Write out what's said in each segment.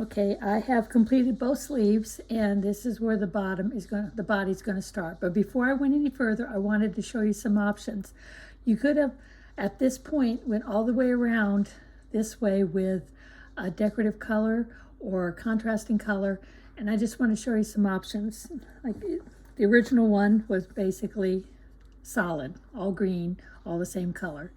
Okay, I have completed both sleeves, and this is where the body's going to start. But before I went any further, I wanted to show you some options. You could have, at this point, went all the way around this way with a decorative color or a contrasting color, and I just want to show you some options. Like the original one was basically solid, all green, all the same color.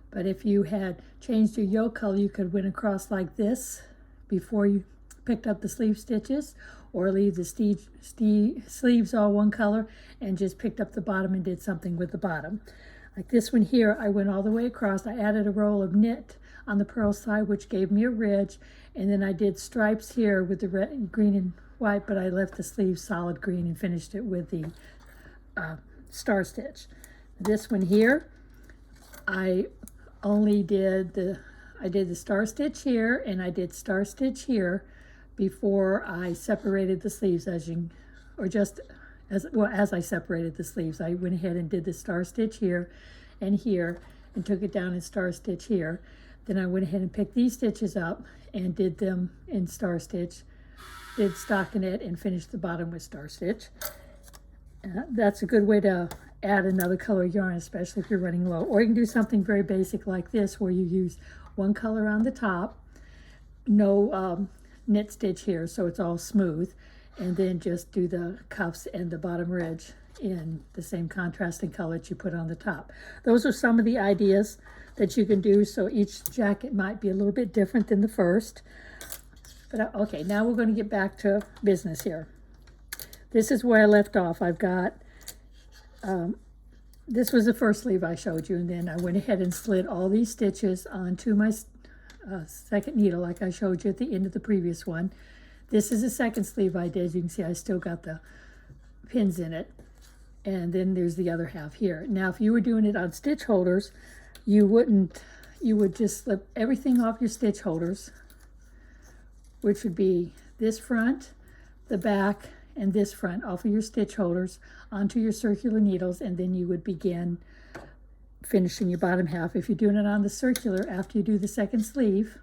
But if you had changed your yoke color, you could went across like this before you picked up the sleeve stitches, or leave the sleeves all one color and just picked up the bottom and did something with the bottom. Like this one here, I went all the way across. I added a roll of knit on the purl side, which gave me a ridge, and then I did stripes here with the red, green and white, but I left the sleeve solid green and finished it with the star stitch. This one here, I did the star stitch here, and I did star stitch here before I separated the sleeves, as I separated the sleeves. I went ahead and did the star stitch here and took it down in star stitch here. Then I went ahead and picked these stitches up and did them in star stitch, did stockinette, and finished the bottom with star stitch. That's a good way to add another color yarn, especially if you're running low. Or you can do something very basic like this, where you use one color on the top, no knit stitch here, so it's all smooth, and then just do the cuffs and the bottom ridge in the same contrasting color that you put on the top. Those are some of the ideas that you can do, so each jacket might be a little bit different than the first. But okay, now we're going to get back to business here. This is where I left off. I've got, this was the first sleeve I showed you, and then I went ahead and slid all these stitches onto my second needle, like I showed you at the end of the previous one. This is the second sleeve I did. You can see I still got the pins in it. And then there's the other half here. Now, if you were doing it on stitch holders, you would just slip everything off your stitch holders, which would be this front, the back, and this front off of your stitch holders onto your circular needles, and then you would begin finishing your bottom half. If you're doing it on the circular, after you do the second sleeve,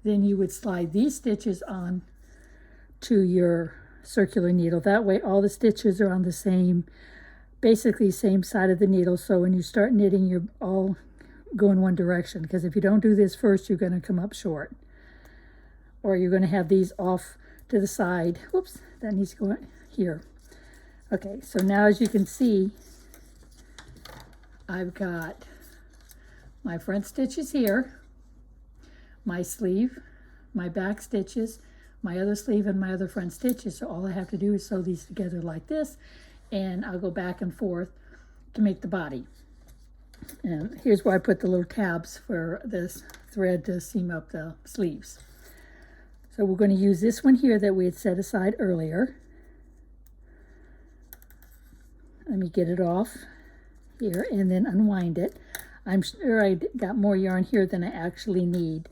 then you would slide these stitches on to your circular needle. That way all the stitches are on the same, basically same side of the needle, so when you start knitting, you're all going one direction, because if you don't do this first, you're going to come up short, or you're going to have these off to the side. Whoops, that needs to go here. Okay, so now as you can see, I've got my front stitches here, my sleeve, my back stitches, my other sleeve, and my other front stitches. So all I have to do is sew these together like this, and I'll go back and forth to make the body. And here's where I put the little tabs for this thread to seam up the sleeves. So we're going to use this one here that we had set aside earlier. Let me get it off here and then unwind it. I'm sure I got more yarn here than I actually need,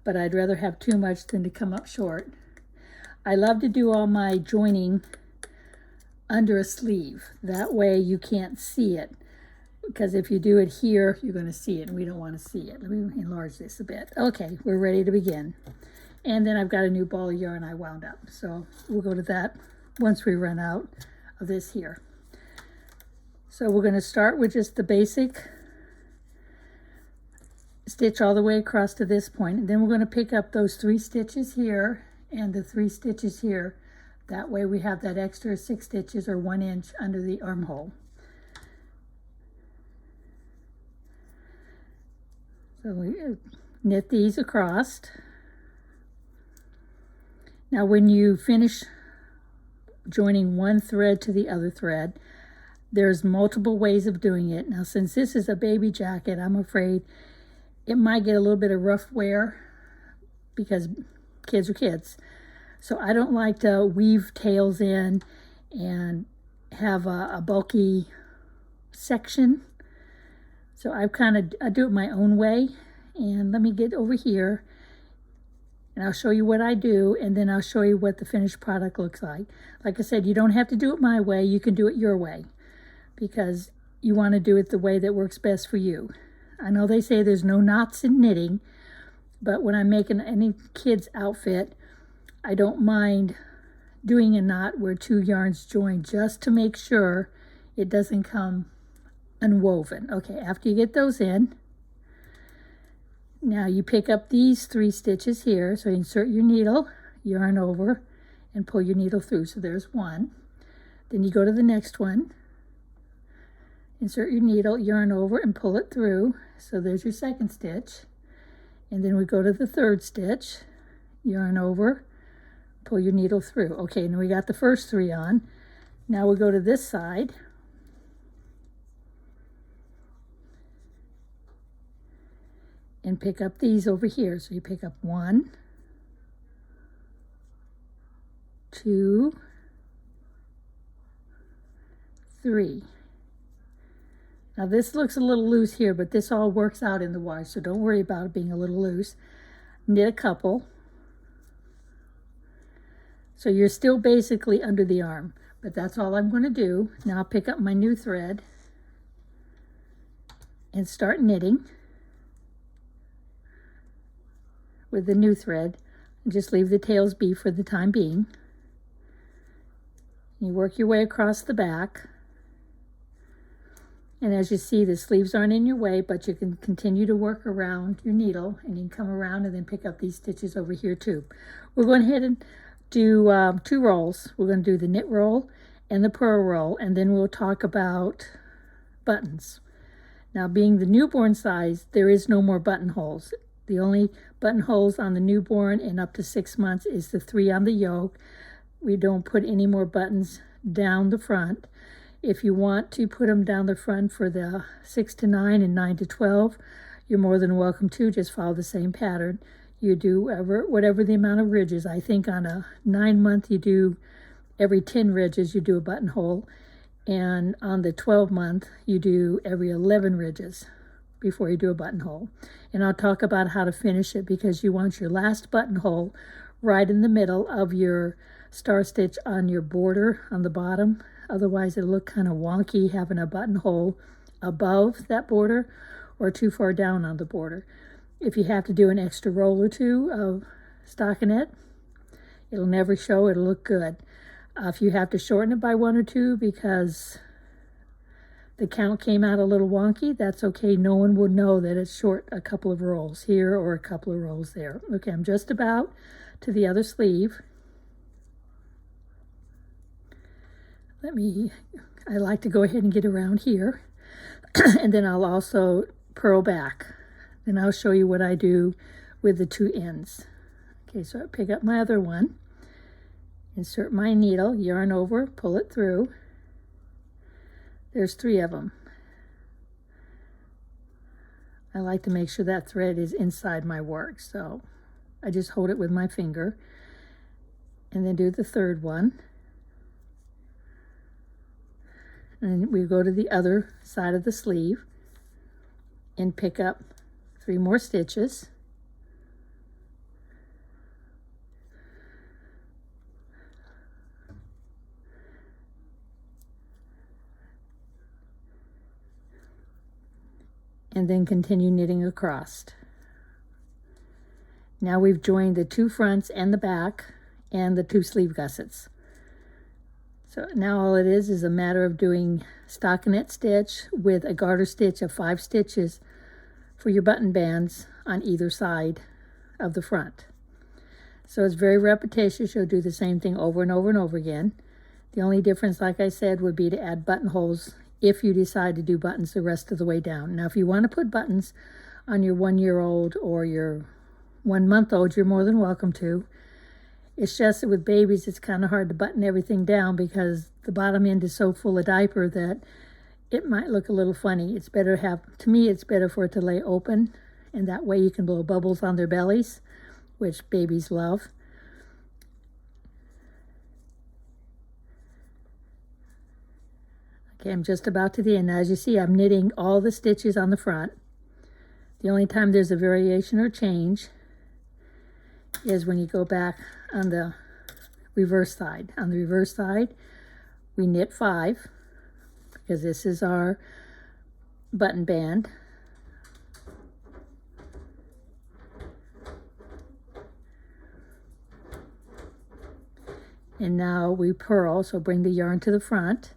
but I'd rather have too much than to come up short. I love to do all my joining under a sleeve. That way you can't see it, because if you do it here, you're going to see it, and we don't want to see it. Let me enlarge this a bit. Okay, we're ready to begin. And then I've got a new ball of yarn I wound up, so we'll go to that once we run out of this here. So we're going to start with just the basic stitch all the way across to this point, and then we're going to pick up those 3 stitches here and the 3 stitches here. That way we have that extra 6 stitches, or 1 inch under the armhole. So we knit these across. Now when you finish joining one thread to the other thread, there's multiple ways of doing it. Now since this is a baby jacket, I'm afraid it might get a little bit of rough wear, because kids are kids. So I don't like to weave tails in and have a bulky section. So I do it my own way. And let me get over here, and I'll show you what I do, and then I'll show you what the finished product looks like. Like I said, you don't have to do it my way. You can do it your way, because you want to do it the way that works best for you. I know they say there's no knots in knitting, but when I'm making any kid's outfit, I don't mind doing a knot where 2 yarns join just to make sure it doesn't come unwoven. Okay, after you get those in, now you pick up these 3 stitches here. So you insert your needle, yarn over, and pull your needle through. So there's one. Then you go to the next one, insert your needle, yarn over, and pull it through. So there's your second stitch. And then we go to the third stitch, yarn over, pull your needle through. Okay, now we got the first 3 on. Now we go to this side. And pick up these over here. So you pick up 1, 2, 3. Now this looks a little loose here, but this all works out in the wash, so don't worry about it being a little loose. Knit a couple. So you're still basically under the arm, but that's all I'm going to do. Now I'll pick up my new thread and start knitting with the new thread. And just leave the tails be for the time being. You work your way across the back. And as you see, the sleeves aren't in your way, but you can continue to work around your needle, and you can come around and then pick up these stitches over here too. We're going ahead and do 2 rolls. We're going to do the knit roll and the purl roll, and then we'll talk about buttons. Now, being the newborn size, there is no more buttonholes. The only buttonholes on the newborn and up to 6 months is the 3 on the yoke. We don't put any more buttons down the front. If you want to put them down the front for the 6 to 9 and 9 to 12, you're more than welcome to. Just follow the same pattern. You do whatever the amount of ridges. I think on a 9-month, you do every 10 ridges, you do a buttonhole. And on the 12-month, you do every 11 ridges before you do a buttonhole. And I'll talk about how to finish it, because you want your last buttonhole right in the middle of your star stitch on your border on the bottom. Otherwise, it'll look kind of wonky having a buttonhole above that border or too far down on the border. If you have to do an extra roll or 2 of stockinette, it'll never show. It'll look good. If you have to shorten it by 1 or 2 because the count came out a little wonky, that's okay. No one would know that it's short a couple of rolls here or a couple of rolls there. Okay, I'm just about to the other sleeve. I like to go ahead and get around here. And then I'll also purl back. Then I'll show you what I do with the 2 ends. Okay, so I pick up my other one, insert my needle, yarn over, pull it through. There's 3 of them. I like to make sure that thread is inside my work, so I just hold it with my finger. And then do the 3rd one. And we go to the other side of the sleeve and pick up 3 more stitches. And then continue knitting across. Now we've joined the 2 fronts and the back and the 2 sleeve gussets. So now all it is a matter of doing stockinette stitch with a garter stitch of 5 stitches for your button bands on either side of the front. So it's very repetitious. You'll do the same thing over and over and over again. The only difference, like I said, would be to add buttonholes if you decide to do buttons the rest of the way down. Now, if you want to put buttons on your 1-year-old or your 1-month-old, you're more than welcome to. It's just that with babies, it's kind of hard to button everything down because the bottom end is so full of diaper that it might look a little funny. It's better to have, to me, it's better for it to lay open, and that way you can blow bubbles on their bellies, which babies love. Okay, I'm just about to the end. As you see, I'm knitting all the stitches on the front. The only time there's a variation or change is when you go back on the reverse side. On the reverse side, we knit 5 because this is our button band. And now we purl, so bring the yarn to the front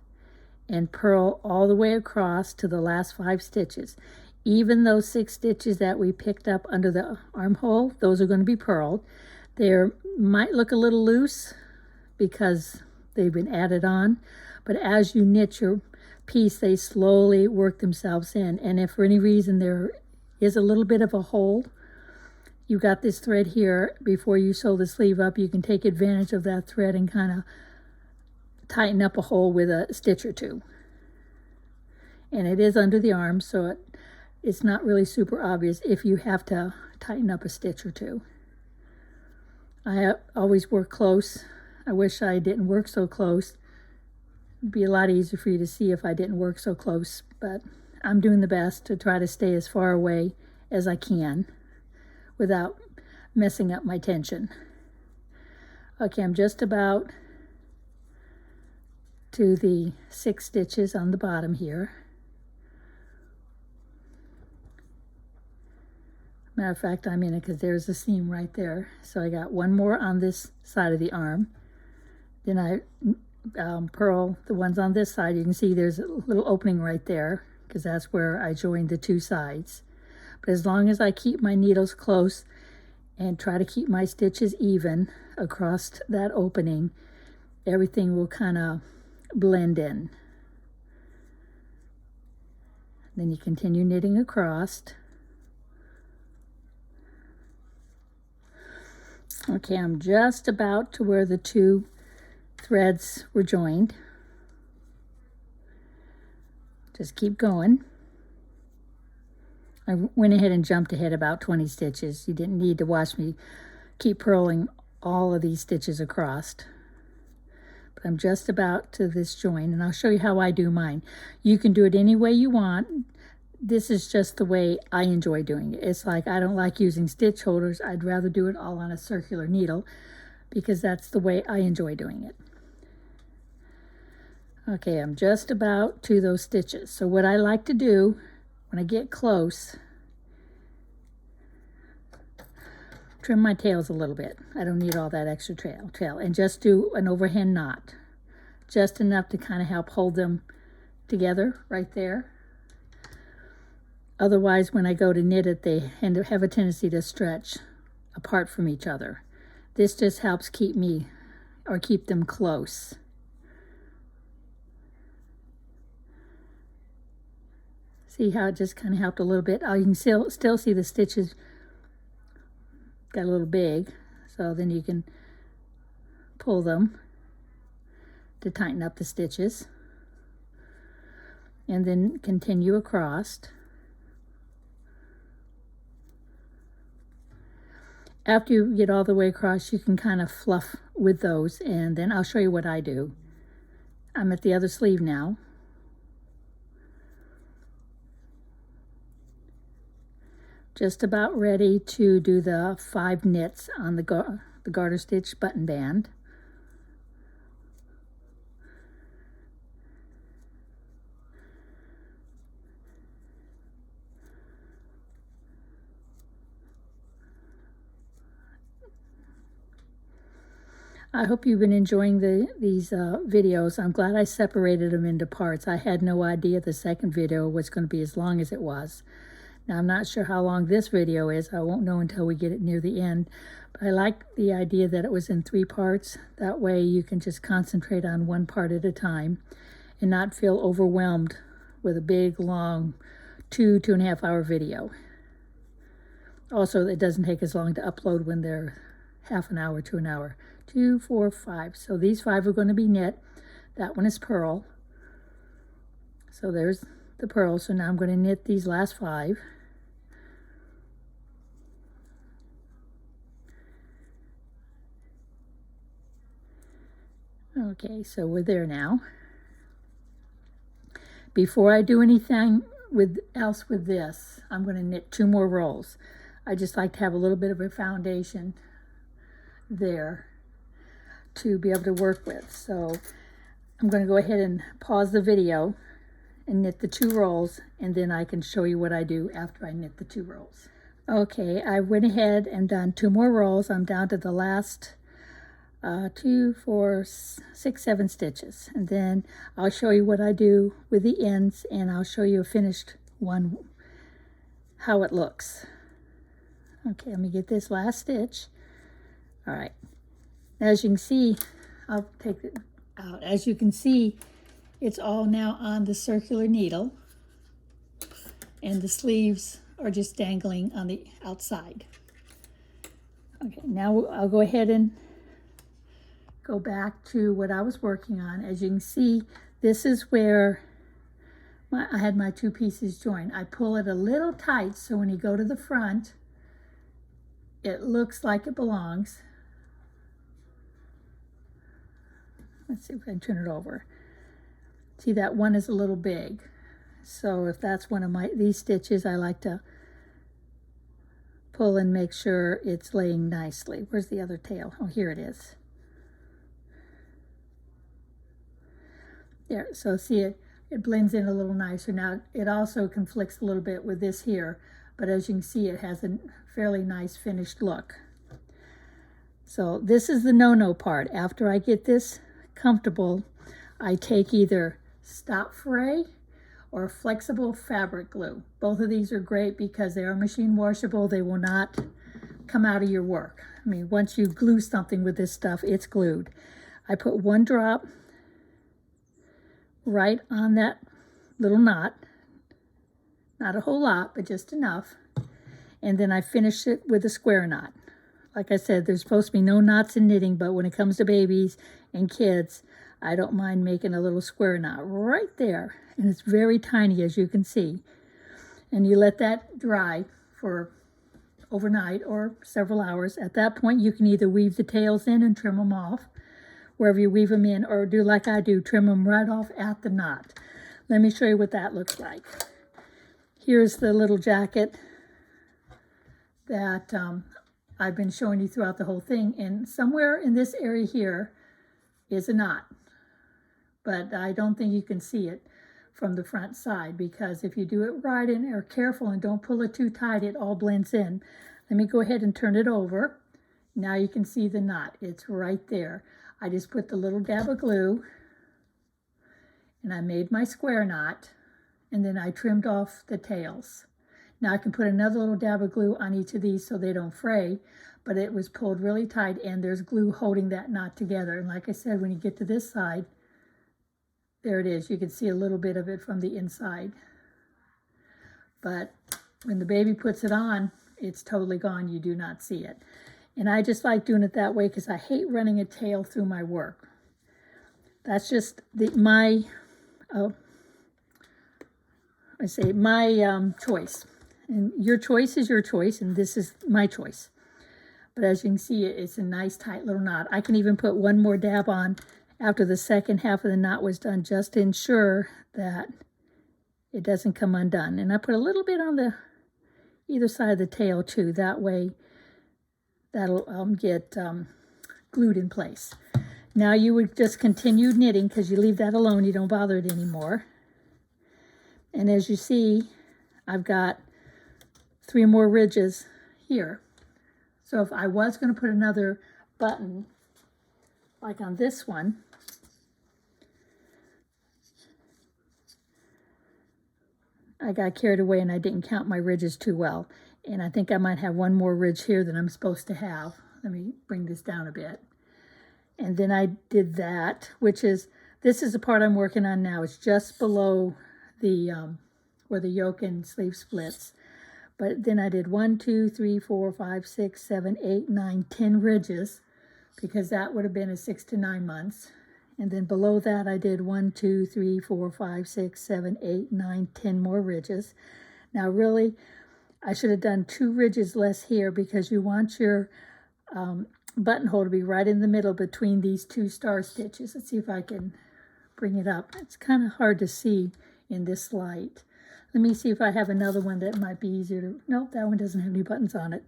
and purl all the way across to the last 5 stitches. Even those 6 stitches that we picked up under the armhole, those are going to be purled. They might look a little loose because they've been added on, but as you knit your piece, they slowly work themselves in. And if for any reason there is a little bit of a hole, you got this thread here. Before you sew the sleeve up, you can take advantage of that thread and kind of tighten up a hole with a stitch or 2. And it is under the arm, so it's not really super obvious if you have to tighten up a stitch or 2. I always work close. I wish I didn't work so close. It'd be a lot easier for you to see if I didn't work so close, but I'm doing the best to try to stay as far away as I can without messing up my tension. Okay, I'm just about to the 6 stitches on the bottom here. Matter of fact, I'm in it because there's a seam right there. So I got one more on this side of the arm. Then I purl the ones on this side. You can see there's a little opening right there because that's where I joined the 2 sides. But as long as I keep my needles close and try to keep my stitches even across that opening, everything will kind of blend in. Then you continue knitting across. Okay, I'm just about to where the 2 threads were joined. Just keep going. I went ahead and jumped ahead about 20 stitches. You didn't need to watch me keep purling all of these stitches across. But I'm just about to this join, and I'll show you how I do mine. You can do it any way you want. This is just the way I enjoy doing it. It's like I don't like using stitch holders. I'd rather do it all on a circular needle because that's the way I enjoy doing it. Okay, I'm just about to those stitches. So what I like to do when I get close, trim my tails a little bit. I don't need all that extra tail. And just do an overhand knot. Just enough to kind of help hold them together right there. Otherwise, when I go to knit it, they have a tendency to stretch apart from each other. This just helps keep them close. See how it just kind of helped a little bit? Oh, you can still see the stitches got a little big, so then you can pull them to tighten up the stitches. And then continue across. After you get all the way across, you can kind of fluff with those, and then I'll show you what I do. I'm at the other sleeve now. Just about ready to do the 5 knits on the garter stitch button band. I hope you've been enjoying these videos. I'm glad I separated them into parts. I had no idea the second video was going to be as long as it was. Now, I'm not sure how long this video is. I won't know until we get it near the end. But I like the idea that it was in 3 parts. That way you can just concentrate on one part at a time and not feel overwhelmed with a big, long 2.5 hour video. Also, it doesn't take as long to upload when they're half an hour to an hour. 2, 4, 5. So these 5 are going to be knit. That one is purl. So there's the purl. So now I'm going to knit these last 5. Okay, so we're there now. Before I do anything else with this, I'm going to knit 2 more rows. I just like to have a little bit of a foundation there to be able to work with. So I'm going to go ahead and pause the video and knit the 2 rows, and then I can show you what I do after I knit the 2 rows. Okay, I went ahead and done 2 more rows. I'm down to the last 2, 4, 6, 7 stitches. And then I'll show you what I do with the ends, and I'll show you a finished one, how it looks. Okay, let me get this last stitch. All right, as you can see, I'll take it out. As you can see, it's all now on the circular needle, and the sleeves are just dangling on the outside. Okay, now I'll go ahead and go back to what I was working on. As you can see, this is where I had my 2 pieces joined. I pull it a little tight so when you go to the front, it looks like it belongs. Let's see if I can turn it over. See, that one is a little big. So if that's one of these stitches, I like to pull and make sure it's laying nicely. Where's the other tail? Oh, here it is. There, so see it blends in a little nicer. Now it also conflicts a little bit with this here, but as you can see, it has a fairly nice finished look. So this is the no-no part. After I get this comfortable, I take either stop fray or flexible fabric glue. Both of these are great because they are machine washable. They will not come out of your work. I mean, once you glue something with this stuff, it's glued. I put 1 drop right on that little knot. Not a whole lot, but just enough. And then I finish it with a square knot. Like I said, there's supposed to be no knots in knitting, but when it comes to babies and kids, I don't mind making a little square knot right there. And it's very tiny, as you can see. And you let that dry for overnight or several hours. At that point, you can either weave the tails in and trim them off, wherever you weave them in, or do like I do, trim them right off at the knot. Let me show you what that looks like. Here's the little jacket that I've been showing you throughout the whole thing, and somewhere in this area here is a knot, but I don't think you can see it from the front side, because if you do it right and are careful and don't pull it too tight, it all blends in. Let me go ahead and turn it over. Now you can see the knot. It's right there. I just put the little dab of glue and I made my square knot, and then I trimmed off the tails. Now I can put another little dab of glue on each of these so they don't fray, but it was pulled really tight and there's glue holding that knot together. And like I said, when you get to this side, there it is. You can see a little bit of it from the inside. But when the baby puts it on, it's totally gone. You do not see it. And I just like doing it that way because I hate running a tail through my work. That's just my choice. And your choice is your choice, and this is my choice. But as you can see, it's a nice tight little knot. I can even put 1 more dab on after the second half of the knot was done, just to ensure that it doesn't come undone. And I put a little bit on the either side of the tail too. That way that'll get glued in place. Now you would just continue knitting because you leave that alone. You don't bother it anymore. And as you see, I've got 3 more ridges here. So if I was going to put another button, like on this one, I got carried away and I didn't count my ridges too well. And I think I might have 1 more ridge here than I'm supposed to have. Let me bring this down a bit. And then I did that, which is, this is the part I'm working on now. It's just below the, where the yoke and sleeve splits. But then I did 1, 2, 3, 4, 5, 6, 7, 8, 9, 10 ridges, because that would have been a 6 to 9 months. And then below that I did 1, 2, 3, 4, 5, 6, 7, 8, 9, 10 more ridges. Now really, I should have done 2 ridges less here because you want your buttonhole to be right in the middle between these 2 star stitches. Let's see if I can bring it up. It's kind of hard to see in this light. Let me see if I have another one that might be easier to, nope, that one doesn't have any buttons on it.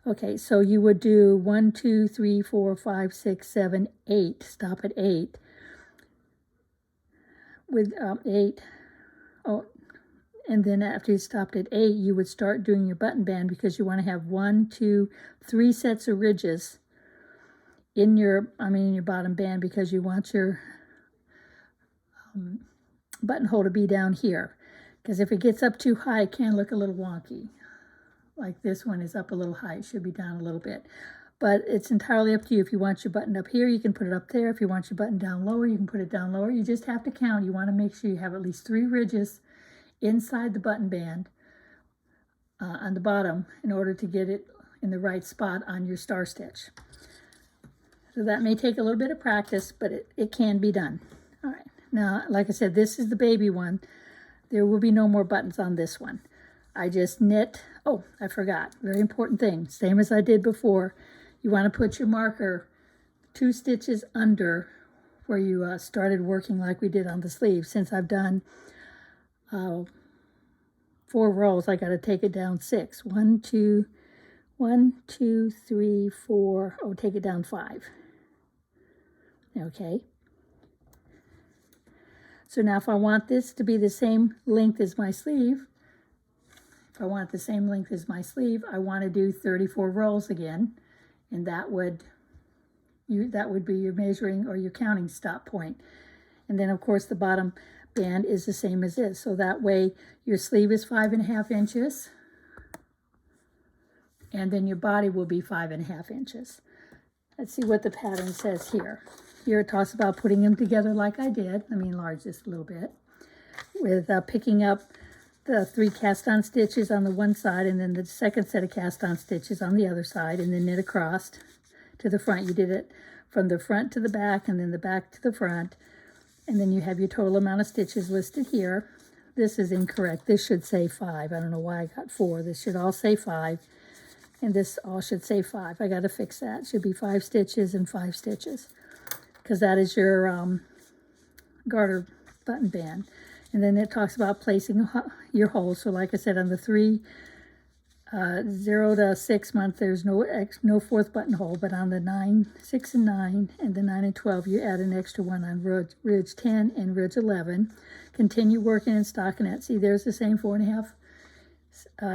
Okay, so you would do 1, 2, 3, 4, 5, 6, 7, 8. Stop at 8. With 8. Oh, and then after you stopped at 8, you would start doing your button band because you want to have 1, 2, 3 sets of ridges in your, in your bottom band, because you want your buttonhole to be down here. Because if it gets up too high, it can look a little wonky. Like this one is up a little high, it should be down a little bit. But it's entirely up to you. If you want your button up here, you can put it up there. If you want your button down lower, you can put it down lower. You just have to count. You want to make sure you have at least 3 ridges inside the button band on the bottom in order to get it in the right spot on your star stitch. So that may take a little bit of practice, but it can be done. All right, now, like I said, this is the baby one. There will be no more buttons on this one. I just knit, oh, I forgot, very important thing, same as I did before. You want to put your marker 2 stitches under where you started working like we did on the sleeve. Since I've done 4 rows, I got to take it down 6. 1, 2, 3, 4, oh, take it down 5. Okay. So now if I want this to be the same length as my sleeve, I want the same length as my sleeve, I want to do 34 rows again, and that would be your measuring or your counting stop point. And then of course the bottom band is the same as this, so that way your sleeve is 5.5 inches, and then your body will be 5.5 inches. Let's see what the pattern says here. Here it talks about putting them together like I did. Let me enlarge this a little bit. With picking up the 3 cast-on stitches on the one side, and then the second set of cast-on stitches on the other side, and then knit across to the front. You did it from the front to the back, and then the back to the front, and then you have your total amount of stitches listed here. This is incorrect. This should say 5. I don't know why I got 4. This should all say 5, and this all should say 5. I got to fix that. It should be 5 stitches and 5 stitches, because that is your garter button band. And then it talks about placing your holes. So like I said, on the 0 to 6 month, there's no 4th buttonhole, but on the 9, 6, and 9, and the 9 and 12, you add an extra one on ridge 10 and ridge 11. Continue working in stockinette. See, there's the same 4.5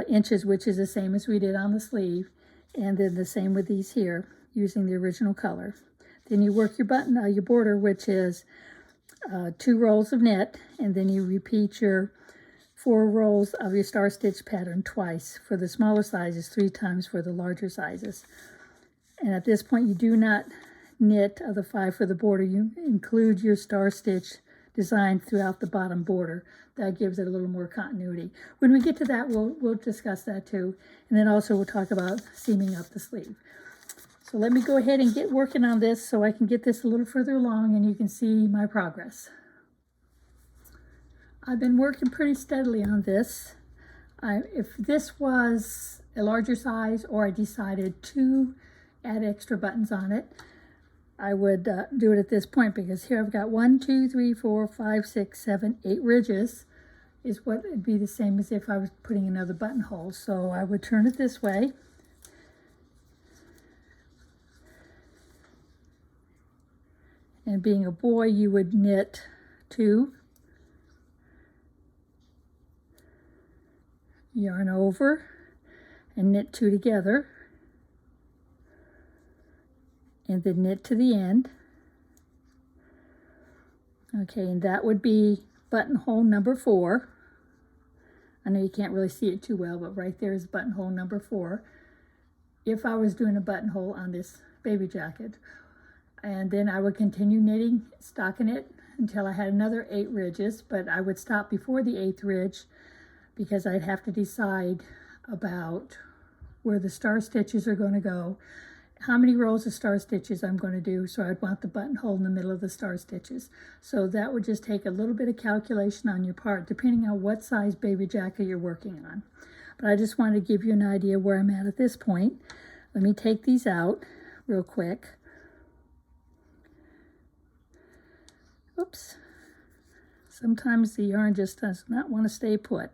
inches, which is the same as we did on the sleeve, and then the same with these here, using the original color. Then you work your button, your border, which is 2 rows of knit, and then you repeat your 4 rows of your star stitch pattern twice for the smaller sizes, 3 times for the larger sizes. And at this point, you do not knit the 5 for the border. You include your star stitch design throughout the bottom border. That gives it a little more continuity. When we get to that, we'll discuss that too. And then also we'll talk about seaming up the sleeve. So let me go ahead and get working on this so I can get this a little further along and you can see my progress. I've been working pretty steadily on this. If this was a larger size, or I decided to add extra buttons on it, I would do it at this point, because here I've got 1, 2, 3, 4, 5, 6, 7, 8 ridges is what would be the same as if I was putting another buttonhole. So I would turn it this way. And being a boy, you would knit 2, yarn over, and knit 2 together, and then knit to the end. Okay, and that would be buttonhole number 4. I know you can't really see it too well, but right there is buttonhole number 4. If I was doing a buttonhole on this baby jacket. And then I would continue knitting, stockinette until I had another 8 ridges, but I would stop before the 8th ridge because I'd have to decide about where the star stitches are going to go, how many rows of star stitches I'm going to do, so I'd want the buttonhole in the middle of the star stitches. So that would just take a little bit of calculation on your part, depending on what size baby jacket you're working on. But I just wanted to give you an idea where I'm at this point. Let me take these out real quick. Oops. Sometimes the yarn just does not want to stay put.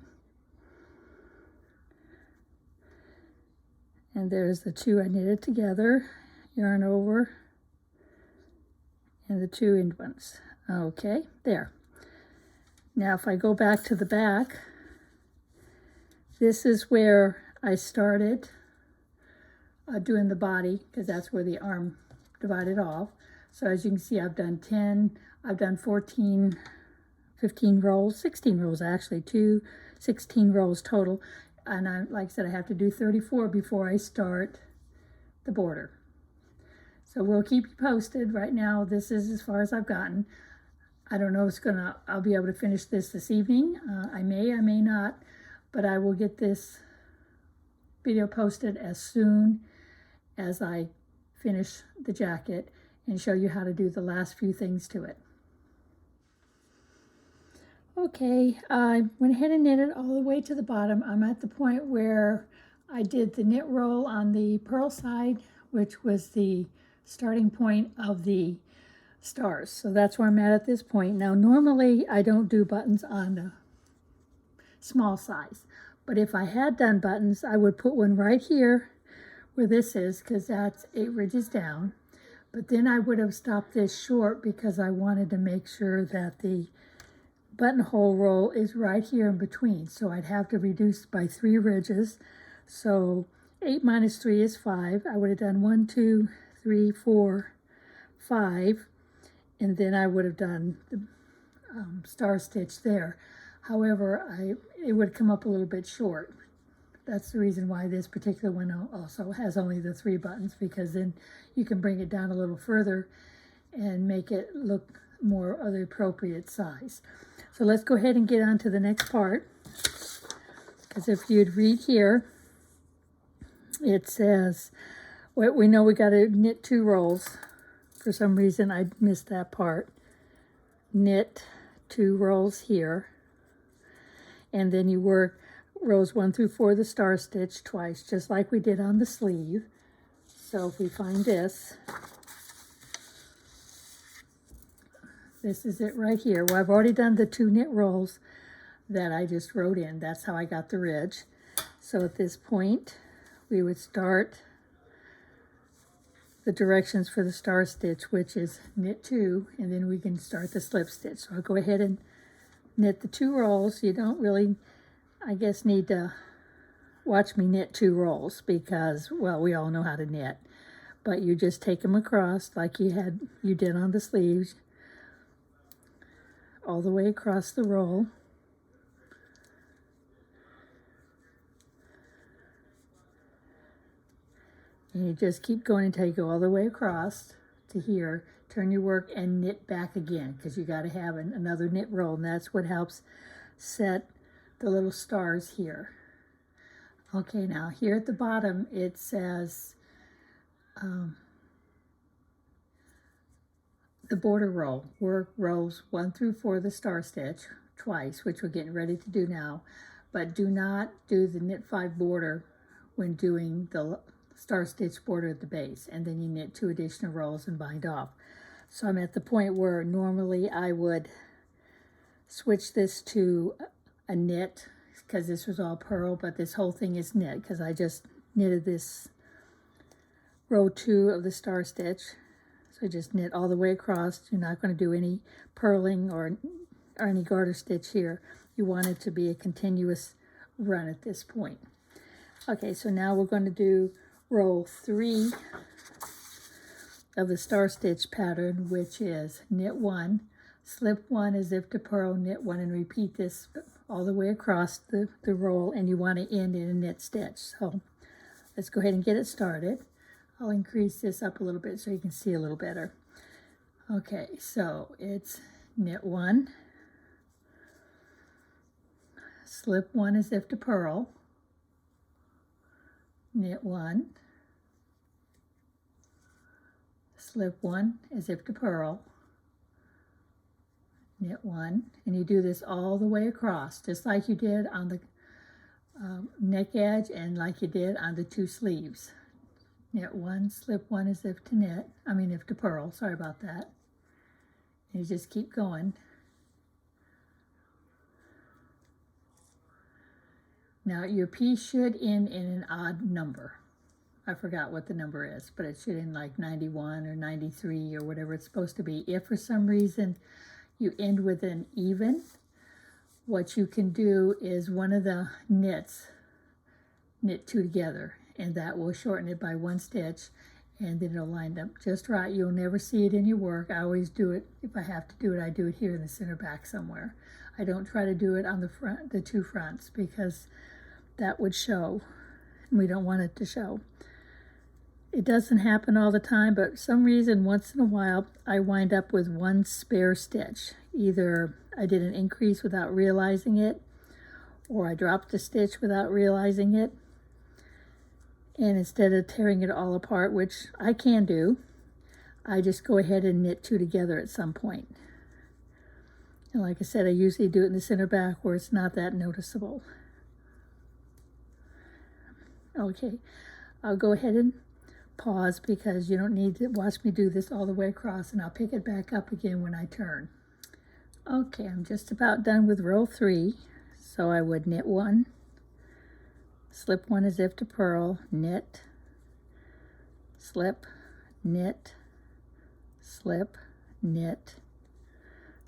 And there's the 2 I knitted together, yarn over, and the 2 end ones. Okay, there. Now if I go back to the back, this is where I started doing the body, because that's where the arm divide it off. So as you can see, I've done 10, I've done 14, 15 rolls, 16 rolls actually, 16 rolls total. And like I said, I have to do 34 before I start the border. So we'll keep you posted. Right now, this is as far as I've gotten. I don't know if I'll be able to finish this evening. I may not, but I will get this video posted as soon as I finish the jacket and show you how to do the last few things to it. Okay, I went ahead and knit it all the way to the bottom. I'm at the point where I did the knit roll on the purl side, which was the starting point of the stars. So that's where I'm at this point. Now, normally I don't do buttons on the small size, but if I had done buttons, I would put one right here where this is, because that's 8 ridges down. But then I would have stopped this short because I wanted to make sure that the buttonhole roll is right here in between. So I'd have to reduce by 3 ridges. So 8 minus 3 is 5. I would have done 1, 2, 3, 4, 5, and then I would have done the star stitch there. However, it would come up a little bit short. That's the reason why this particular one also has only the 3 buttons, because then you can bring it down a little further and make it look more of the appropriate size. So let's go ahead and get on to the next part, because if you'd read here, it says, we know we got to knit 2 rolls. For some reason, I missed that part. Knit 2 rolls here. And then you work rows 1 through 4, the star stitch twice, just like we did on the sleeve. So if we find this is it right here. Well, I've already done the 2 knit rolls that I just wrote in. That's how I got the ridge. So at this point, we would start the directions for the star stitch, which is knit 2, and then we can start the slip stitch. So I'll go ahead and knit the 2 rolls. You don't really, I guess, need to watch me knit 2 rolls because, well, we all know how to knit. But you just take them across like you did on the sleeves, all the way across the roll. And you just keep going until you go all the way across to here. Turn your work and knit back again, because you got to have another knit roll, and that's what helps set the little stars here. Okay, now here at the bottom it says the border roll. Work rows 1 through 4 the star stitch twice, which we're getting ready to do now, but do not do the knit 5 border when doing the star stitch border at the base, and then you knit 2 additional rolls and bind off. So I'm at the point where normally I would switch this to a knit, because this was all purl, but this whole thing is knit because I just knitted this row 2 of the star stitch. So just knit all the way across. You're not going to do any purling or any garter stitch here. You want it to be a continuous run at this point. Okay, so now we're going to do row 3 of the star stitch pattern, which is knit 1, slip 1 as if to purl, knit 1, and repeat this all the way across the roll, and you want to end in a knit stitch. So let's go ahead and get it started. I'll increase this up a little bit so you can see a little better. Okay, so it's knit 1, slip 1 as if to purl, knit 1, slip 1 as if to purl, knit 1, and you do this all the way across, just like you did on the neck edge and like you did on the 2 sleeves. Knit 1, slip 1 as if to purl, sorry about that. And you just keep going. Now your piece should end in an odd number. I forgot what the number is, but it should end like 91 or 93 or whatever it's supposed to be. If for some reason you end with an even, what you can do is one of the knits, knit 2 together, and that will shorten it by 1 stitch, and then it'll line up just right. You'll never see it in your work. I always do it. If I have to do it, I do it here in the center back somewhere. I don't try to do it on the front, the two fronts, because that would show, and we don't want it to show. It doesn't happen all the time, but for some reason, once in a while, I wind up with one spare stitch. Either I did an increase without realizing it, or I dropped a stitch without realizing it. And instead of tearing it all apart, which I can do, I just go ahead and knit two together at some point. And like I said, I usually do it in the center back where it's not that noticeable. Okay, I'll go ahead and pause because you don't need to watch me do this all the way across, and I'll pick it back up again when I turn. Okay, I'm just about done with row 3. So I would knit 1, slip 1 as if to purl, knit, slip, knit, slip, knit,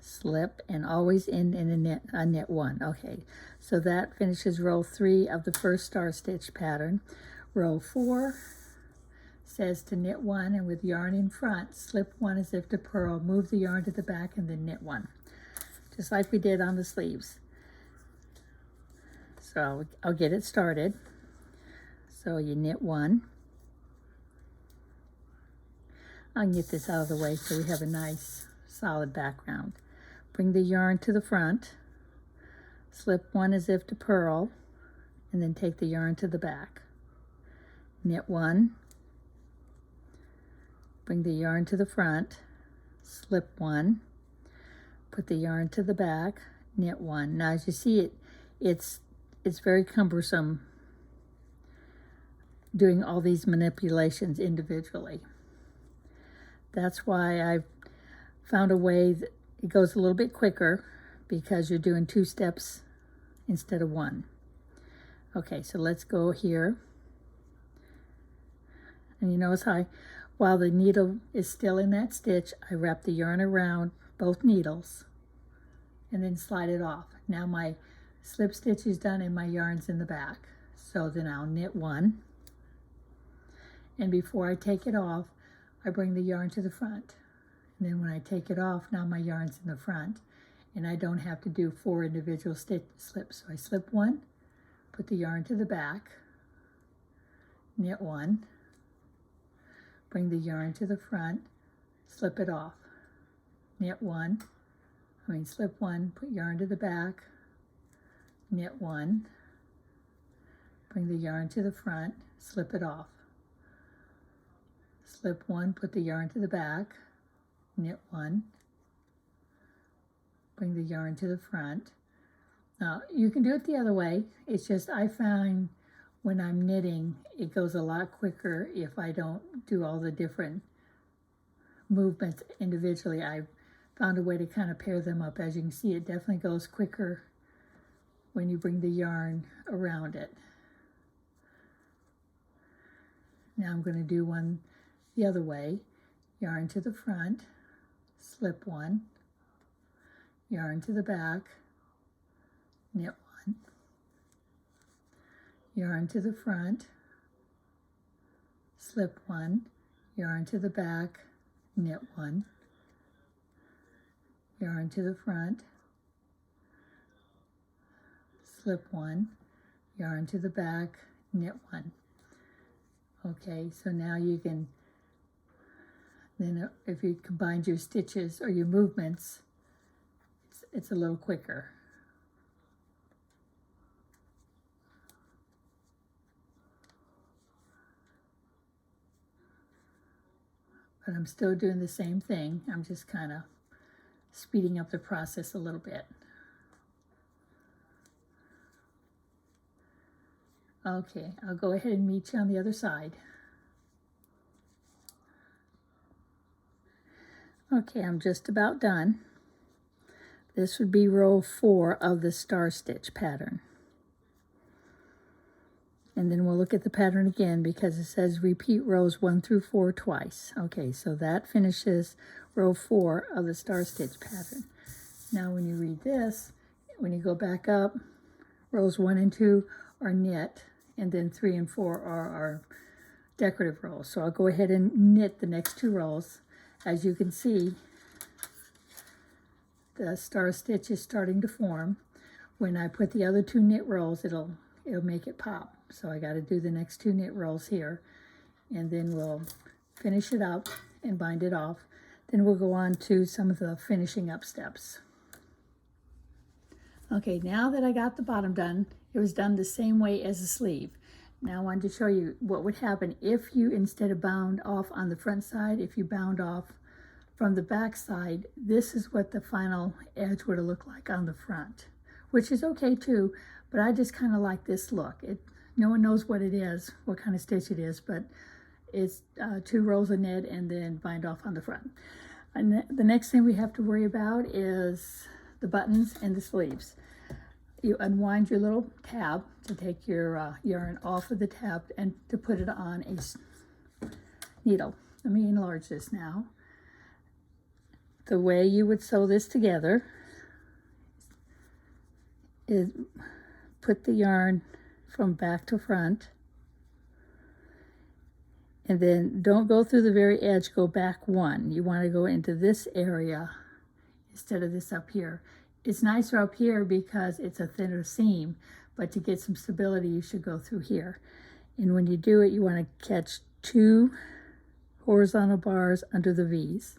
slip, and always end in a knit 1. Okay, so that finishes row 3 of the first star stitch pattern. Row 4 says to knit 1, and with yarn in front, slip 1 as if to purl, move the yarn to the back, and then knit 1, just like we did on the sleeves. So I'll get it started. So you knit 1. I'll get this out of the way so we have a nice solid background. Bring the yarn to the front, slip 1 as if to purl, and then take the yarn to the back. Knit 1, bring the yarn to the front, slip 1, put the yarn to the back, knit 1. Now as you see it's very cumbersome doing all these manipulations individually. That's why I've found a way that it goes a little bit quicker, because you're doing 2 steps instead of 1. Okay, so let's go here. And you notice how while the needle is still in that stitch, I wrap the yarn around both needles and then slide it off. Now my slip stitch is done and my yarn's in the back. So then I'll knit 1. And before I take it off, I bring the yarn to the front. And then when I take it off, now my yarn's in the front. And I don't have to do 4 individual slips. So I slip 1, put the yarn to the back, knit 1, bring the yarn to the front, slip it off, knit 1, slip 1, put yarn to the back, knit 1, bring the yarn to the front, slip it off, slip 1, put the yarn to the back, knit 1, bring the yarn to the front. Now you can do it the other way. It's just I find when I'm knitting it goes a lot quicker if I don't do all the different movements individually. I've found a way to kind of pair them up. As you can see, it definitely goes quicker when you bring the yarn around it. Now I'm going to do one the other way. Yarn to the front, slip 1, yarn to the back, knit 1, yarn to the front, slip 1, yarn to the back, knit 1, yarn to the front, slip 1, yarn to the back, knit 1. Okay, so now you can, then if you combine your stitches or your movements, it's a little quicker. But I'm still doing the same thing. I'm just kind of speeding up the process a little bit. Okay, I'll go ahead and meet you on the other side. Okay, I'm just about done. This would be row 4 of the star stitch pattern. And then we'll look at the pattern again because it says repeat rows 1 through 4 twice. Okay, so that finishes row 4 of the star stitch pattern. Now when you read this, when you go back up, rows 1 and 2 are knit, and then 3 and 4 are decorative rows. So I'll go ahead and knit the next 2 rows. As you can see, the star stitch is starting to form. When I put the other 2 knit rows, it'll make it pop. So I got to do the next 2 knit rows here, and then we'll finish it up and bind it off. Then we'll go on to some of the finishing up steps. Okay, now that I got the bottom done, it was done the same way as the sleeve. Now I wanted to show you what would happen if you, instead of bound off on the front side, if you bound off from the back side. This is what the final edge would have looked like on the front, which is okay too, but I just kind of like this look. No one knows what it is, what kind of stitch it is, but it's 2 rows of knit and then bind off on the front. And the next thing we have to worry about is the buttons and the sleeves. You unwind your little tab to take your yarn off of the tab and to put it on a needle. Let me enlarge this now. The way you would sew this together is put the yarn from back to front, and then don't go through the very edge, go back 1. You want to go into this area instead of this up here. It's nicer up here because it's a thinner seam, but to get some stability, you should go through here. And when you do it, you want to catch 2 horizontal bars under the V's.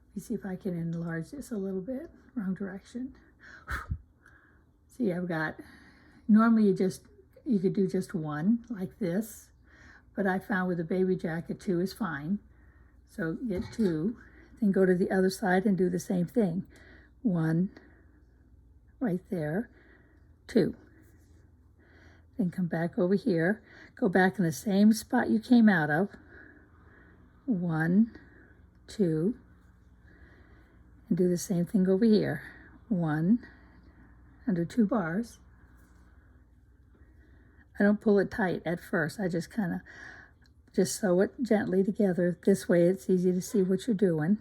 Let me see if I can enlarge this a little bit. Wrong direction. See, I've got, normally you could do just 1 like this, but I found with a baby jacket 2 is fine. So get 2, then go to the other side and do the same thing. 1 right there, 2. Then come back over here, go back in the same spot you came out of. 1, 2, and do the same thing over here. 1 under 2 bars. I don't pull it tight at first. I just kind of just sew it gently together. This way it's easy to see what you're doing.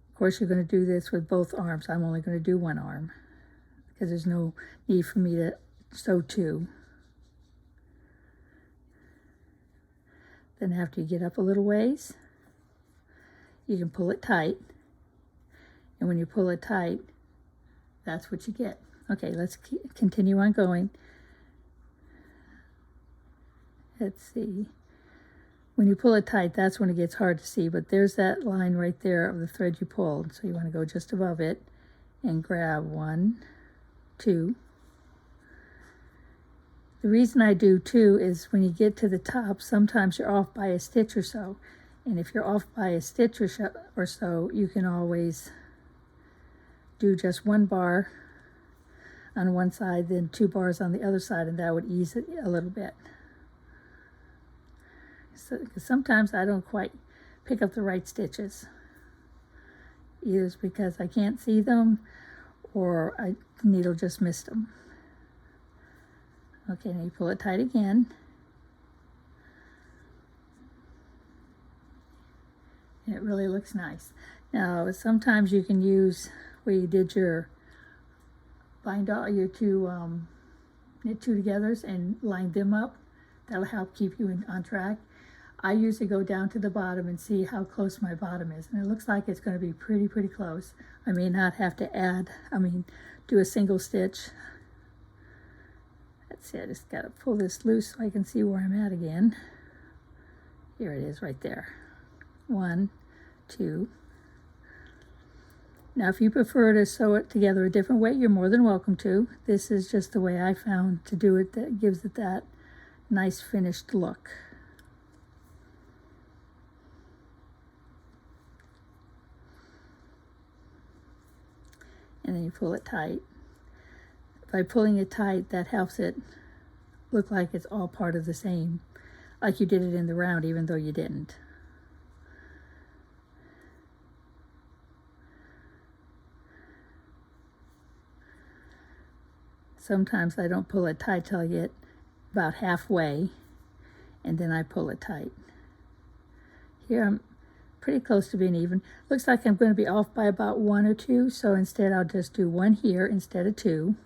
Of course, you're going to do this with both arms. I'm only going to do 1 arm because there's no need for me to sew 2. Then after you get up a little ways, you can pull it tight. And when you pull it tight, that's what you get. Okay, let's continue on going. Let's see. When you pull it tight, that's when it gets hard to see, but there's that line right there of the thread you pulled. So you want to go just above it and grab 1, 2. The reason I do 2 is when you get to the top, sometimes you're off by a stitch or so. And if you're off by a stitch or so, you can always do just 1 bar on one side, then 2 bars on the other side, and that would ease it a little bit. So, 'cause sometimes I don't quite pick up the right stitches. Either it's because I can't see them or the needle just missed them. Okay, now you pull it tight again. And it really looks nice. Now, sometimes you can use where you did your bind all your 2 knit 2 togethers and line them up. That'll help keep you on track. I usually go down to the bottom and see how close my bottom is, and it looks like it's going to be pretty close. I may not have to do a single stitch. Let's see, I just got to pull this loose so I can see where I'm at again. Here it is right there. 1, 2. Now, if you prefer to sew it together a different way, you're more than welcome to. This is just the way I found to do it that gives it that nice finished look. And then you pull it tight. By pulling it tight, that helps it look like it's all part of the same, like you did it in the round, even though you didn't. Sometimes I don't pull it tight till I get about halfway, and then I pull it tight. Here I'm pretty close to being even. Looks like I'm going to be off by about 1 or 2, so instead I'll just do 1 here instead of 2.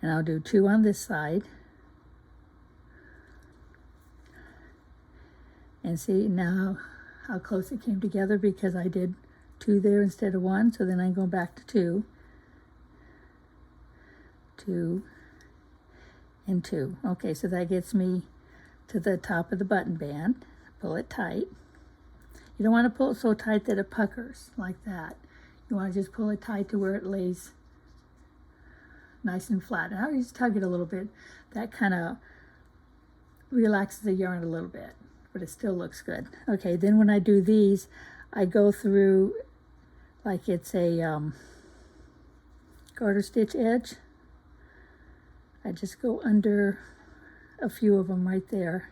And I'll do 2 on this side. And see now how close it came together because I did 2 there instead of 1. So then I'm going back to 2. 2 and 2. Okay, so that gets me to the top of the button band. Pull it tight. You don't want to pull it so tight that it puckers like that. You want to just pull it tight to where it lays nice and flat. And I'll just tug it a little bit. That kind of relaxes the yarn a little bit, but it still looks good. Okay, then when I do these, I go through like it's a garter stitch edge. I just go under a few of them right there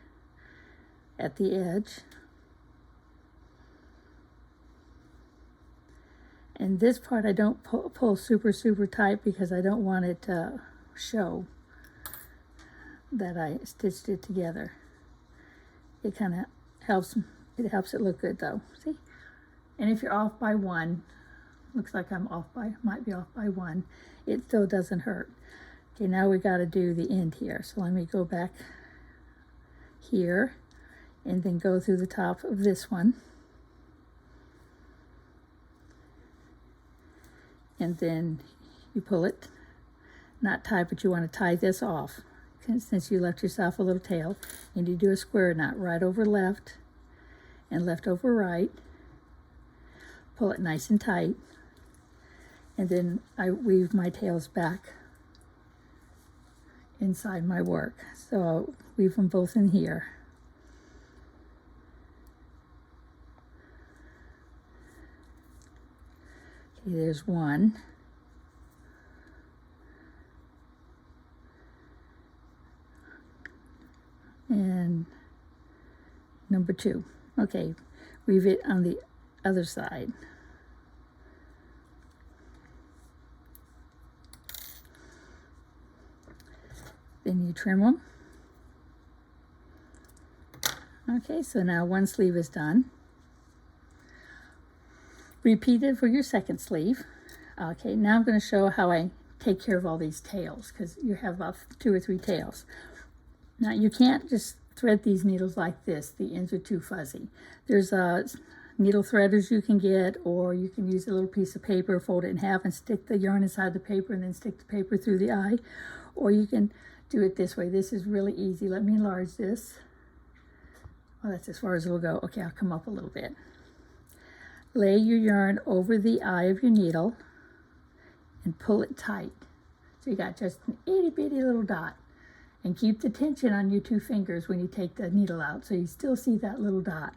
at the edge. And this part I don't pull super tight because I don't want it to show that I stitched it together. It kind of helps it look good though, see? And if you're off by 1, looks like I'm might be off by 1, it still doesn't hurt. Okay, now we got to do the end here. So let me go back here and then go through the top of this one. And then you pull it, not tight, but you want to tie this off since you left yourself a little tail. And you do a square knot, right over left and left over right. Pull it nice and tight. And then I weave my tails back inside my work. So I'll weave them both in here. Okay, there's 1. And number 2. Okay, weave it on the other side. Then you trim them. Okay, so now one sleeve is done. Repeat it for your second sleeve. Okay, now I'm going to show how I take care of all these tails because you have about 2 or 3 tails. Now you can't just thread these needles like this. The ends are too fuzzy. There's needle threaders you can get, or you can use a little piece of paper, fold it in half and stick the yarn inside the paper and then stick the paper through the eye. Or you can do it this way. This is really easy. Let me enlarge this. Well, that's as far as it'll go. Okay, I'll come up a little bit. Lay your yarn over the eye of your needle and pull it tight. So you got just an itty bitty little dot. And keep the tension on your 2 fingers when you take the needle out so you still see that little dot.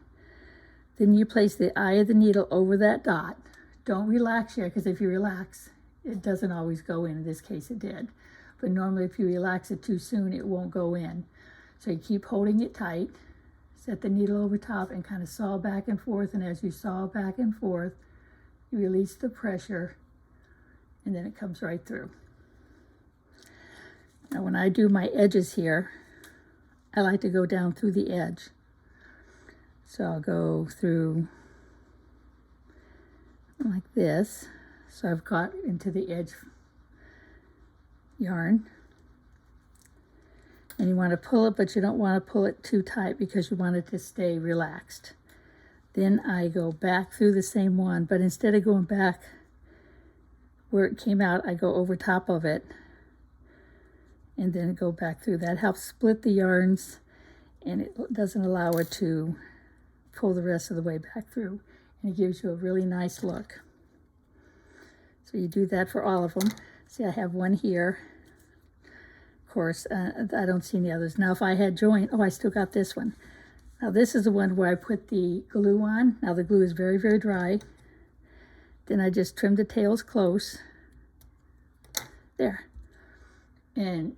Then you place the eye of the needle over that dot. Don't relax yet, because if you relax, it doesn't always go in. In this case, it did. But normally if you relax it too soon, it won't go in. So you keep holding it tight. Set the needle over top and kind of saw back and forth. And as you saw back and forth, you release the pressure and then it comes right through. Now when I do my edges here, I like to go down through the edge. So I'll go through like this. So I've got into the edge yarn. And you want to pull it, but you don't want to pull it too tight because you want it to stay relaxed. Then I go back through the same one, but instead of going back where it came out, I go over top of it and then go back through. That helps split the yarns and it doesn't allow it to pull the rest of the way back through. And it gives you a really nice look. So you do that for all of them. See, I have one here. Of course, I don't see any others. Now, if I had joined, oh, I still got this one. Now, this is the one where I put the glue on. Now, the glue is very, very dry. Then I just trim the tails close. There. And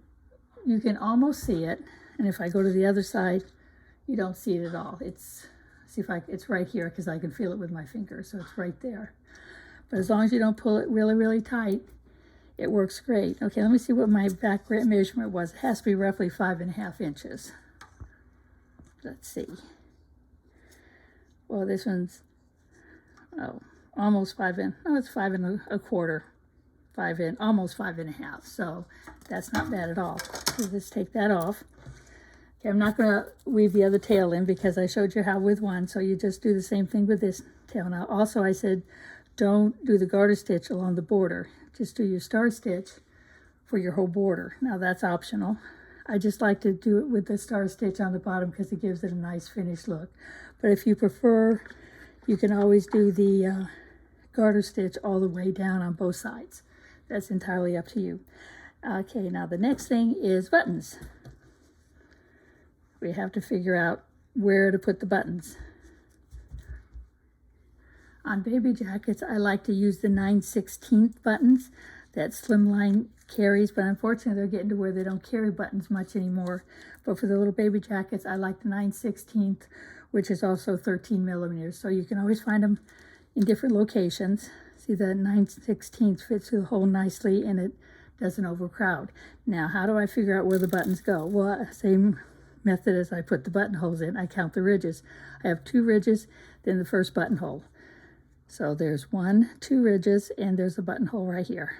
you can almost see it. And if I go to the other side, you don't see it at all. It's right here because I can feel it with my finger. So it's right there. But as long as you don't pull it really, really tight, it works great. Okay, let me see what my back measurement was. It has to be roughly 5.5 inches. Let's see. Well, this one's, almost 5 it's 5 1/4. almost 5.5. So that's not bad at all. So just take that off. Okay, I'm not going to weave the other tail in because I showed you how with one. So you just do the same thing with this tail. Now also I said don't do the garter stitch along the border. Just do your star stitch for your whole border. Now that's optional. I just like to do it with the star stitch on the bottom because it gives it a nice finished look. But if you prefer, you can always do the garter stitch all the way down on both sides. That's entirely up to you. Okay, now the next thing is buttons. We have to figure out where to put the buttons. On baby jackets, I like to use the 9/16 buttons that Slimline carries, but unfortunately they're getting to where they don't carry buttons much anymore. But for the little baby jackets, I like the 9/16, which is also 13 millimeters. So you can always find them in different locations. See, the 9/16 fits through the hole nicely and it doesn't overcrowd. Now, how do I figure out where the buttons go? Well, same method as I put the buttonholes in. I count the ridges. I have 2 ridges, then the first buttonhole. So there's 1, 2 ridges, and there's a buttonhole right here.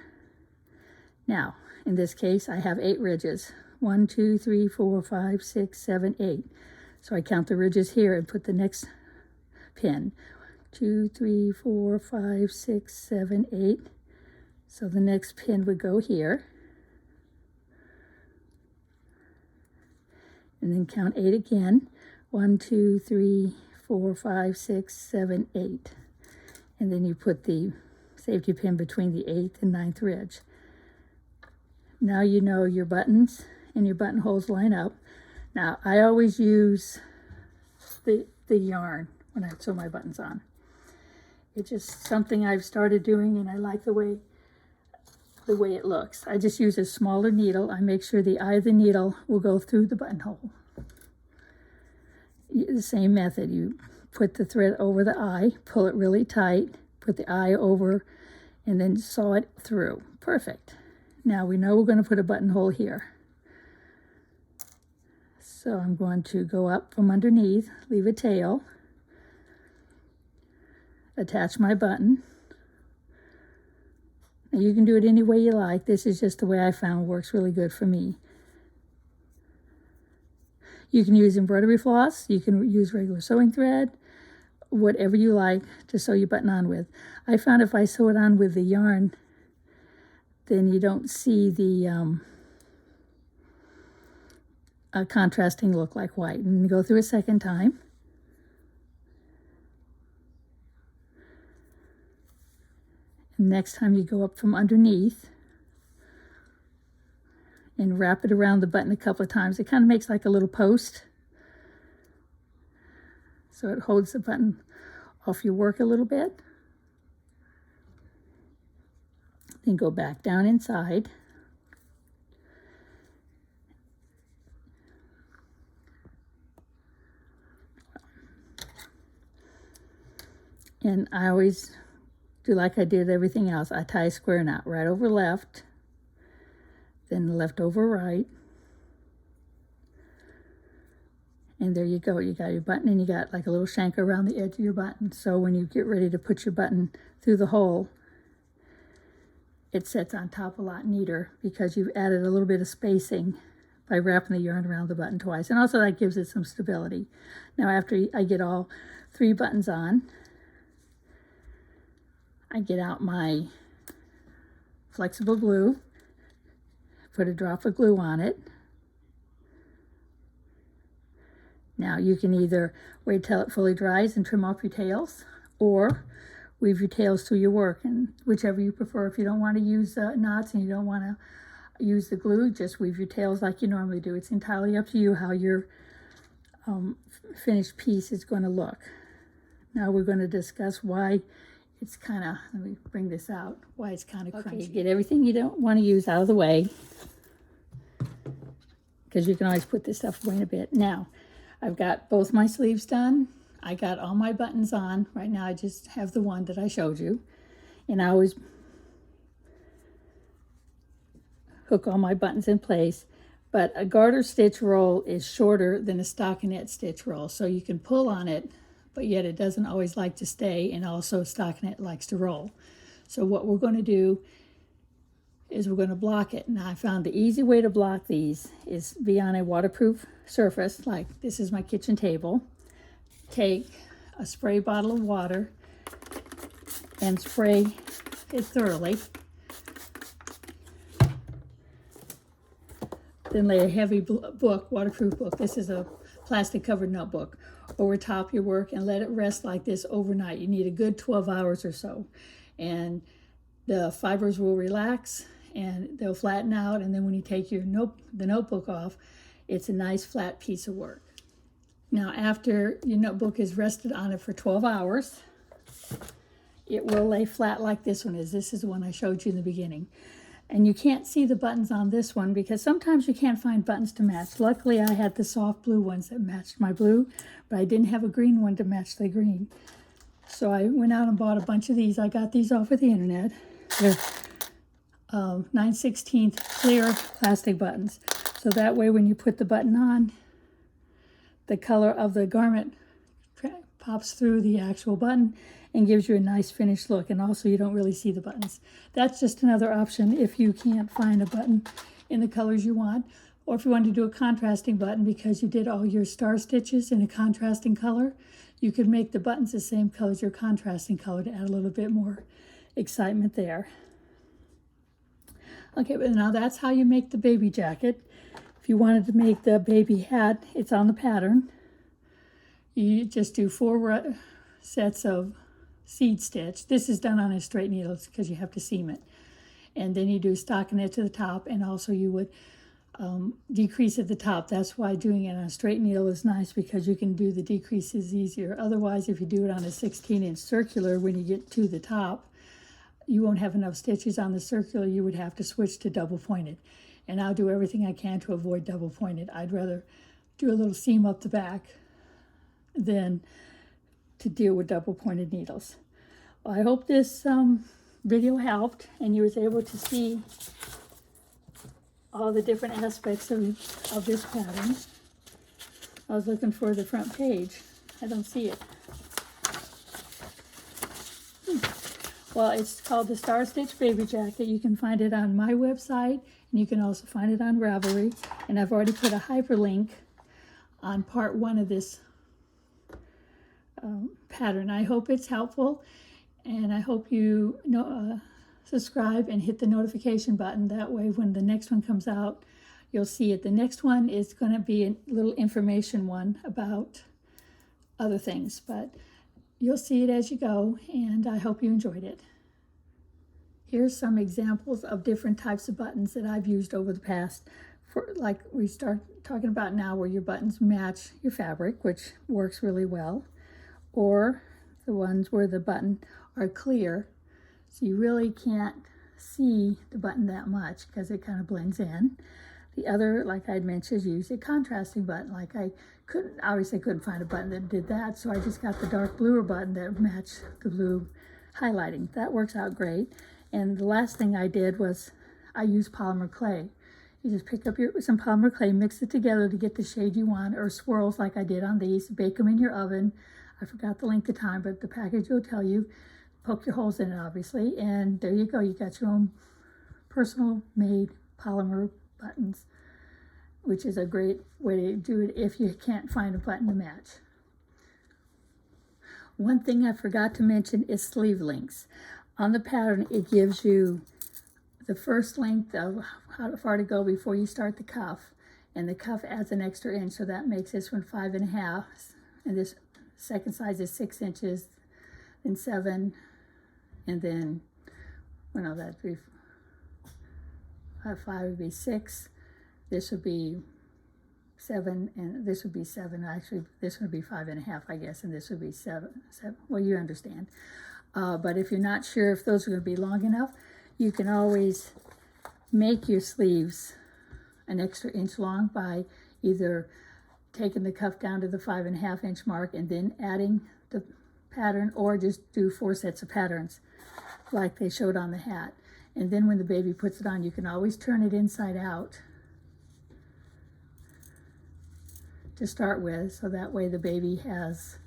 Now, in this case, I have 8 ridges. 1, 2, 3, 4, 5, 6, 7, 8. So I count the ridges here and put the next pin. 2, 3, 4, 5, 6, 7, 8. So the next pin would go here. And then count 8 again. 1, 2, 3, 4, 5, 6, 7, 8. And then you put the safety pin between the 8th and 9th ridge. Now you know your buttons and your buttonholes line up. Now I always use the yarn when I sew my buttons on. It's just something I've started doing and I like the way it looks. I just use a smaller needle. I make sure the eye of the needle will go through the buttonhole. The same method. You put the thread over the eye, pull it really tight, put the eye over, and then saw it through. Perfect. Now we know we're going to put a buttonhole here. So I'm going to go up from underneath, leave a tail, attach my button. Now you can do it any way you like. This is just the way I found works really good for me. You can use embroidery floss, you can use regular sewing thread, whatever you like to sew your button on with. I found if I sew it on with the yarn, then you don't see the contrasting look like white. And go through a second time. And next time you go up from underneath and wrap it around the button a couple of times. It kind of makes like a little post. So it holds the button off your work a little bit. Then go back down inside. And I always do like I did everything else. I tie a square knot right over left, then left over right. And there you go. You got your button and you got like a little shank around the edge of your button. So when you get ready to put your button through the hole, it sets on top a lot neater because you've added a little bit of spacing by wrapping the yarn around the button twice. And also that gives it some stability. Now after I get all 3 buttons on, I get out my flexible glue, put a drop of glue on it. Now you can either wait till it fully dries and trim off your tails, or weave your tails through your work, and whichever you prefer. If you don't want to use knots and you don't want to use the glue, just weave your tails like you normally do. It's entirely up to you how your finished piece is going to look. Now we're going to discuss why it's kind of, let me bring this out, why it's kind of crunchy. Get everything you don't want to use out of the way, because you can always put this stuff away in a bit. Now, I've got both my sleeves done. I got all my buttons on. Right now I just have the one that I showed you. And I always hook all my buttons in place. But a garter stitch roll is shorter than a stockinette stitch roll. So you can pull on it, but yet it doesn't always like to stay, and also stockinette likes to roll. So what we're going to do is we're going to block it. Now I found the easy way to block these is be on a waterproof surface, like this is my kitchen table. Take a spray bottle of water and spray it thoroughly. Then lay a heavy book, waterproof book. This is a plastic covered notebook over top your work and let it rest like this overnight. You need a good 12 hours or so. And the fibers will relax and they'll flatten out. And then when you take the notebook off, it's a nice flat piece of work. Now, after your notebook is rested on it for 12 hours, it will lay flat like this one is. This is the one I showed you in the beginning. And you can't see the buttons on this one because sometimes you can't find buttons to match. Luckily, I had the soft blue ones that matched my blue, but I didn't have a green one to match the green. So I went out and bought a bunch of these. I got these off of the internet. They're 9/16 clear plastic buttons. So that way when you put the button on, the color of the garment pops through the actual button and gives you a nice finished look. And also you don't really see the buttons. That's just another option if you can't find a button in the colors you want. Or if you want to do a contrasting button because you did all your star stitches in a contrasting color, you could make the buttons the same color as your contrasting color to add a little bit more excitement there. Okay, but now that's how you make the baby jacket. If you wanted to make the baby hat, it's on the pattern. You just do 4 sets of seed stitch. This is done on a straight needle because you have to seam it. And then you do stockinette to the top, and also you would decrease at the top. That's why doing it on a straight needle is nice because you can do the decreases easier. Otherwise, if you do it on a 16-inch circular, when you get to the top, you won't have enough stitches on the circular. You would have to switch to double pointed. And I'll do everything I can to avoid double pointed. I'd rather do a little seam up the back than to deal with double pointed needles. Well, I hope this video helped and you was able to see all the different aspects of this pattern. I was looking for the front page. I don't see it. Well, it's called the Star Stitch Baby Jacket. You can find it on my website, and you can also find it on Ravelry. And I've already put a hyperlink on part 1 of this pattern. I hope it's helpful, and I hope you subscribe and hit the notification button. That way, when the next one comes out, you'll see it. The next one is going to be a little information one about other things, but you'll see it as you go, and I hope you enjoyed it. Here's some examples of different types of buttons that I've used over the past, like we start talking about now, where your buttons match your fabric, which works really well, or the ones where the button are clear, so you really can't see the button that much because it kind of blends in. The other, like I'd mentioned, use a contrasting button. Like I obviously couldn't find a button that did that, so I just got the dark bluer button that matched the blue highlighting. That works out great. And the last thing I did was I used polymer clay. You just pick up some polymer clay, mix it together to get the shade you want, or swirls like I did on these. Bake them in your oven. I forgot the length of time, but the package will tell you. Poke your holes in it, obviously, and there you go. You got your own personal made polymer buttons, which is a great way to do it if you can't find a button to match. One thing I forgot to mention is sleeve lengths. On the pattern, it gives you the first length of how far to go before you start the cuff, and the cuff adds an extra inch, so that makes this one 5.5, and this second size is 6 inches, then 7, and then, well, no, that'd be 5 would be 6. This would be 7, and this would be 7. Actually, this would be 5.5, I guess, and this would be 7. Well, you understand. But if you're not sure if those are going to be long enough, you can always make your sleeves an extra inch long by either taking the cuff down to the 5.5 inch mark and then adding the pattern, or just do 4 sets of patterns like they showed on the hat. And then when the baby puts it on, you can always turn it inside out to start with, so that way the baby has,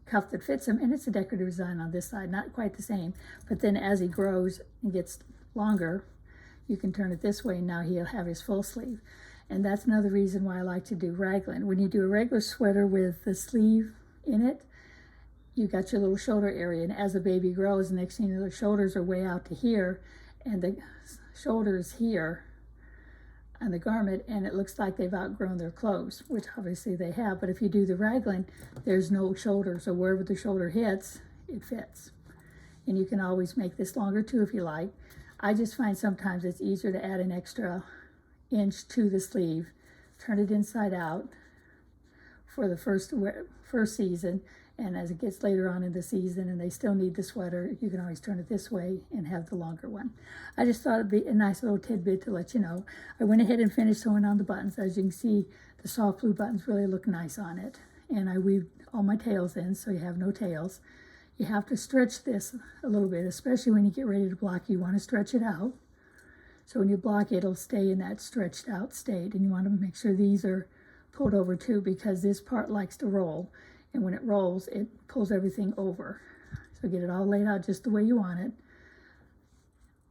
cuff that fits him, and it's a decorative design on this side, not quite the same, but then as he grows and gets longer, you can turn it this way, and now he'll have his full sleeve. And that's another reason why I like to do raglan. When you do a regular sweater with the sleeve in it, you got your little shoulder area, and as the baby grows, the next thing you know, the shoulders are way out to here, and the shoulders here on the garment, and it looks like they've outgrown their clothes, which obviously they have. But if you do the raglan, there's no shoulder, so wherever the shoulder hits, it fits. And you can always make this longer too if you like. I just find sometimes it's easier to add an extra inch to the sleeve, turn it inside out for the first season, and as it gets later on in the season and they still need the sweater, you can always turn it this way and have the longer one. I just thought it'd be a nice little tidbit to let you know. I went ahead and finished sewing on the buttons. As you can see, the soft blue buttons really look nice on it. And I weaved all my tails in so you have no tails. You have to stretch this a little bit, especially when you get ready to block. You want to stretch it out. So when you block it, it'll stay in that stretched out state. And you want to make sure these are pulled over too, because this part likes to roll. And when it rolls, it pulls everything over. So get it all laid out just the way you want it.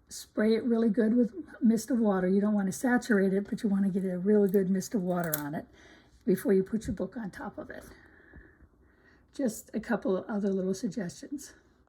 Spray it really good with mist of water. You don't want to saturate it, but you want to get a really good mist of water on it before you put your book on top of it. Just a couple of other little suggestions.